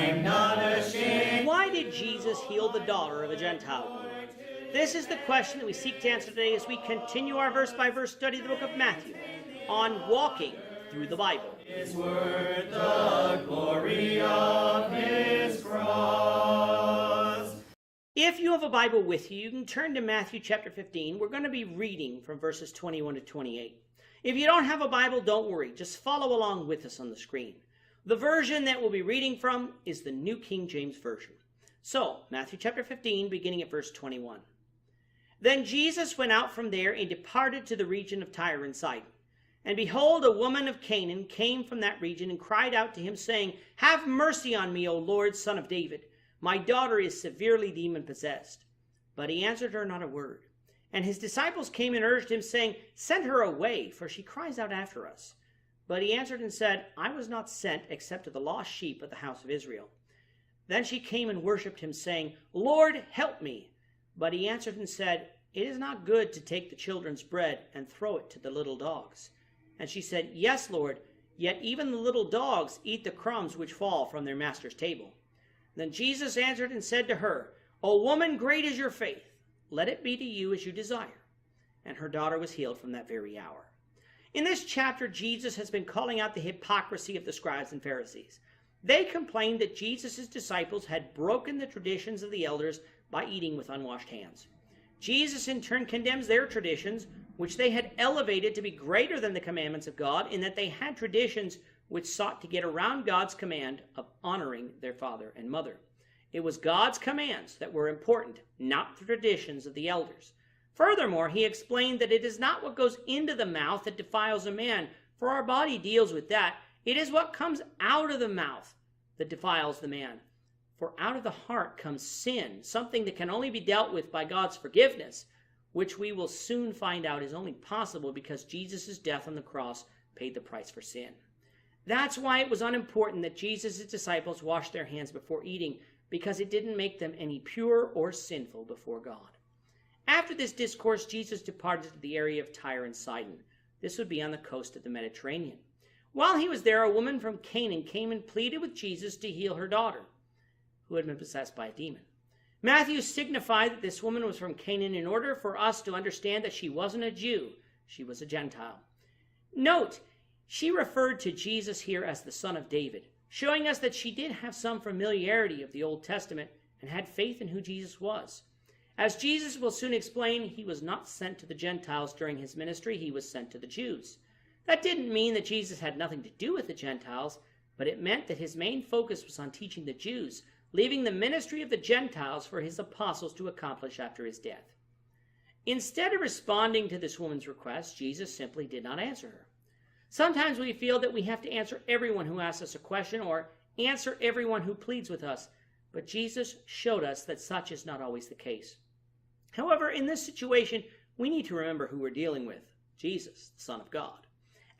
I'm not ashamed. Why did Jesus heal the daughter of a Gentile woman? This is the question that we seek to answer today as we continue our verse-by-verse study of the book of Matthew on walking through the Bible. It's worth the glory of his cross. If you have a Bible with you, you can turn to Matthew chapter 15. We're going to be reading from verses 21 to 28. If you don't have a Bible, don't worry. Just follow along with us on the screen. The version that we'll be reading from is the New King James Version. So, Matthew chapter 15, beginning at verse 21. Then Jesus went out from there and departed to the region of Tyre and Sidon. And behold, a woman of Canaan came from that region and cried out to him, saying, Have mercy on me, O Lord, Son of David. My daughter is severely demon-possessed. But he answered her not a word. And his disciples came and urged him, saying, Send her away, for she cries out after us. But he answered and said, I was not sent except to the lost sheep of the house of Israel. Then she came and worshipped him, saying, Lord, help me. But he answered and said, It is not good to take the children's bread and throw it to the little dogs. And she said, Yes, Lord, yet even the little dogs eat the crumbs which fall from their master's table. Then Jesus answered and said to her, O woman, great is your faith. Let it be to you as you desire. And her daughter was healed from that very hour. In this chapter, Jesus has been calling out the hypocrisy of the scribes and Pharisees. They complained that Jesus' disciples had broken the traditions of the elders by eating with unwashed hands. Jesus in turn condemns their traditions, which they had elevated to be greater than the commandments of God, in that they had traditions which sought to get around God's command of honoring their father and mother. It was God's commands that were important, not the traditions of the elders. Furthermore, he explained that it is not what goes into the mouth that defiles a man, for our body deals with that. It is what comes out of the mouth that defiles the man. For out of the heart comes sin, something that can only be dealt with by God's forgiveness, which we will soon find out is only possible because Jesus' death on the cross paid the price for sin. That's why it was unimportant that Jesus' disciples washed their hands before eating, because it didn't make them any pure or sinful before God. After this discourse, Jesus departed to the area of Tyre and Sidon. This would be on the coast of the Mediterranean. While he was there, a woman from Canaan came and pleaded with Jesus to heal her daughter, who had been possessed by a demon. Matthew signified that this woman was from Canaan in order for us to understand that she wasn't a Jew, she was a Gentile. Note, she referred to Jesus here as the Son of David, showing us that she did have some familiarity of the Old Testament and had faith in who Jesus was. As Jesus will soon explain, he was not sent to the Gentiles during his ministry, he was sent to the Jews. That didn't mean that Jesus had nothing to do with the Gentiles, but it meant that his main focus was on teaching the Jews, leaving the ministry of the Gentiles for his apostles to accomplish after his death. Instead of responding to this woman's request, Jesus simply did not answer her. Sometimes we feel that we have to answer everyone who asks us a question or answer everyone who pleads with us, but Jesus showed us that such is not always the case. However, in this situation, we need to remember who we're dealing with, Jesus, the Son of God.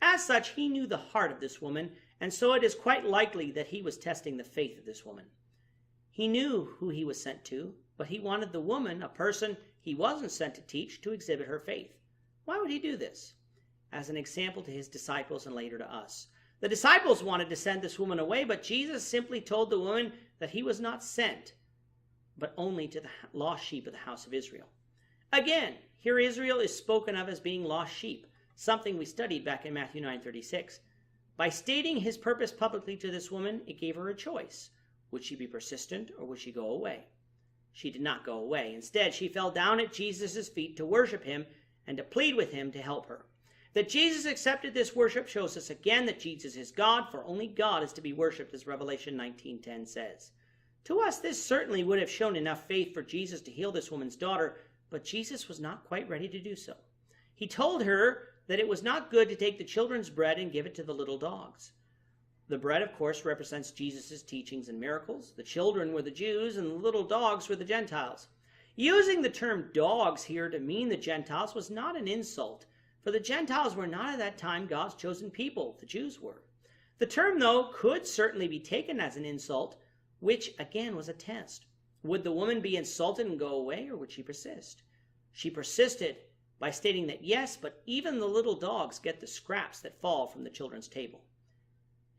As such, he knew the heart of this woman, and so it is quite likely that he was testing the faith of this woman. He knew who he was sent to, but he wanted the woman, a person he wasn't sent to teach, to exhibit her faith. Why would he do this? As an example to his disciples and later to us. The disciples wanted to send this woman away, but Jesus simply told the woman that he was not sent, but only to the lost sheep of the house of Israel. Again, here Israel is spoken of as being lost sheep, something we studied back in Matthew 9:36. By stating his purpose publicly to this woman, it gave her a choice. Would she be persistent or would she go away? She did not go away. Instead, she fell down at Jesus' feet to worship him and to plead with him to help her. That Jesus accepted this worship shows us again that Jesus is God, for only God is to be worshipped, as Revelation 19:10 says. To us, this certainly would have shown enough faith for Jesus to heal this woman's daughter, but Jesus was not quite ready to do so. He told her that it was not good to take the children's bread and give it to the little dogs. The bread, of course, represents Jesus' teachings and miracles. The children were the Jews, and the little dogs were the Gentiles. Using the term dogs here to mean the Gentiles was not an insult, for the Gentiles were not at that time God's chosen people. The Jews were. The term, though, could certainly be taken as an insult, which, again, was a test. Would the woman be insulted and go away, or would she persist? She persisted by stating that, yes, but even the little dogs get the scraps that fall from the children's table.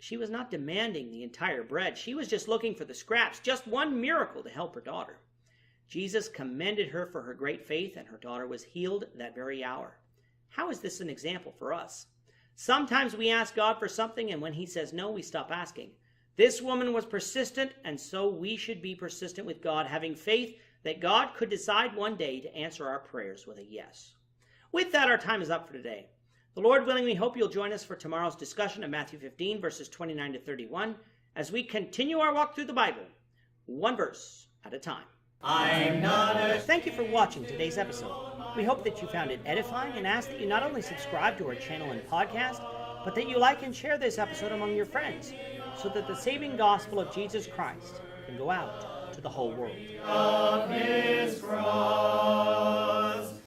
She was not demanding the entire bread. She was just looking for the scraps, just one miracle to help her daughter. Jesus commended her for her great faith, and her daughter was healed that very hour. How is this an example for us? Sometimes we ask God for something, and when he says no, we stop asking. This woman was persistent, and so we should be persistent with God, having faith that God could decide one day to answer our prayers with a yes. With that, our time is up for today. The Lord willing, we hope you'll join us for tomorrow's discussion of Matthew 15, verses 29 to 31, as we continue our walk through the Bible, one verse at a time. I'm not ashamed. Thank you for watching today's episode. We hope that you found it edifying and ask that you not only subscribe to our channel and podcast, but that you like and share this episode among your friends, so that the saving gospel of Jesus Christ can go out to the whole world. Of his cross.